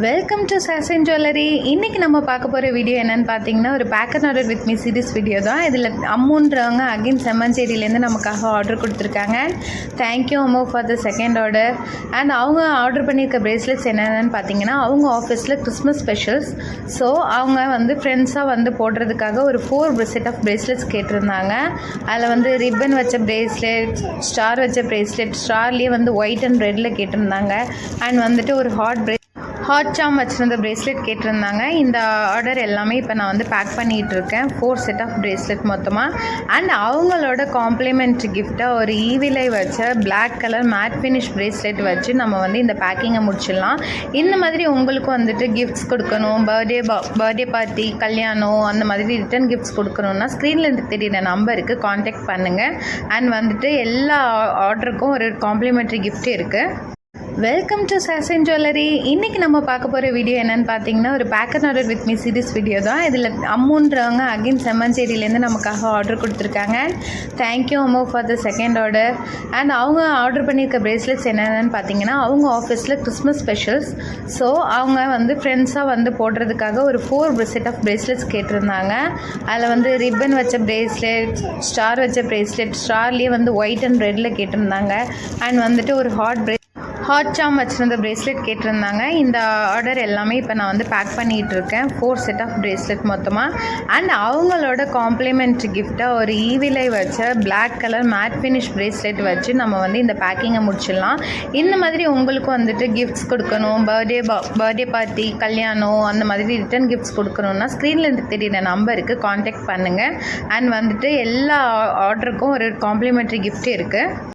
Welcome to Sasan jewellery. இன்றைக்கி நம்ம பார்க்க போகிற வீடியோ என்னென்னு பார்த்தீங்கன்னா, ஒரு pack and order with me series video தான். இதில் அம்முன்றவங்க அகைன் செம்மஞ்சேரியிலேருந்து நமக்காக ஆர்டர் கொடுத்துருக்காங்க. தேங்க்யூ அம்மோ for the second order. And அவங்க ஆர்டர் பண்ணியிருக்க பிரேஸ்லெட்ஸ் என்னென்னு பார்த்தீங்கன்னா, அவங்க ஆஃபீஸில் கிறிஸ்மஸ் ஸ்பெஷல்ஸ். ஸோ அவங்க ஃப்ரெண்ட்ஸாக போடுறதுக்காக ஒரு 4 செட் ஆஃப் பிரேஸ்லெட்ஸ் கேட்டிருந்தாங்க. அதில் ரிப்பன் வச்ச பிரேஸ்லெட், ஸ்டார் வச்ச பிரேஸ்லெட், ஸ்டார்லேயே ஒயிட் அண்ட் ரெட்டில் கேட்டிருந்தாங்க. அண்ட் ஒரு ஹாட் சாம் வச்சுருந்த பிரேஸ்லெட் கேட்டிருந்தாங்க. இந்த ஆர்டர் எல்லாமே இப்போ நான் பேக் பண்ணிகிட்டு இருக்கேன். 4 செட் ஆஃப் பிரேஸ்லெட் மொத்தமாக. அண்ட் அவங்களோட காம்ப்ளிமெண்ட்ரி கிஃப்டாக ஒரு ஈவிலை வச்ச black colour matte finish bracelet வச்சு நம்ம இந்த பேக்கிங்கை முடிச்சிடலாம். இந்த மாதிரி உங்களுக்கு கிஃப்ட்ஸ் கொடுக்கணும், பர்த்டே பார்ட்டி, கல்யாணம், அந்த மாதிரி ரிட்டன் கிஃப்ட்ஸ் கொடுக்கணுன்னா ஸ்க்ரீனில் தெரியுற நம்பருக்கு காண்டாக்ட் பண்ணுங்கள். அண்ட் எல்லா ஆர்டருக்கும் ஒரு காம்ப்ளிமெண்ட்ரி கிஃப்ட் இருக்குது. Welcome to Sasan jewellery. இன்றைக்கி நம்ம பார்க்க போகிற வீடியோ என்னென்னு பார்த்தீங்கன்னா, ஒரு pack and order with me series video தான். இதில் அம்முன்றவங்க அகைன் செம்மஞ்சேரியிலேருந்து நமக்காக ஆர்டர் கொடுத்துருக்காங்க. தேங்க்யூ அம்மோ for the second order. And அவங்க ஆர்டர் பண்ணியிருக்க பிரேஸ்லெட்ஸ் என்னென்னு பார்த்தீங்கன்னா, அவங்க ஆஃபீஸில் கிறிஸ்மஸ் ஸ்பெஷல்ஸ். ஸோ அவங்க ஃப்ரெண்ட்ஸாக போடுறதுக்காக ஒரு 4 செட் ஆஃப் பிரேஸ்லெட்ஸ் கேட்டிருந்தாங்க. அதில் ரிப்பன் வச்ச பிரேஸ்லெட், ஸ்டார் வச்ச பிரேஸ்லெட், ஸ்டார்லேயே ஒயிட் அண்ட் ரெட்டில் கேட்டிருந்தாங்க. அண்ட் ஒரு ஹாட் சாம் வச்சுருந்த பிரேஸ்லெட் கேட்டிருந்தாங்க. இந்த ஆர்டர் எல்லாமே இப்போ நான் பேக் பண்ணிகிட்டு இருக்கேன். 4 செட் ஆஃப் பிரேஸ்லெட் மொத்தமாக. அண்ட் அவங்களோட காம்ப்ளிமெண்ட்ரி கிஃப்டாக ஒரு ஈவிலை வச்ச black colour matte finish bracelet வச்சு நம்ம இந்த பேக்கிங்கை முடிச்சிடலாம். இந்த மாதிரி உங்களுக்கு கிஃப்ட்ஸ் கொடுக்கணும், பர்த்டே பார்ட்டி, கல்யாணம், அந்த மாதிரி ரிட்டன் கிஃப்ட்ஸ் கொடுக்கணுன்னா ஸ்க்ரீனில் தெரியுற நம்பருக்கு காண்டாக்ட் பண்ணுங்கள். அண்ட் எல்லா ஆர்டருக்கும் ஒரு காம்ப்ளிமெண்ட்ரி கிஃப்ட் இருக்குது.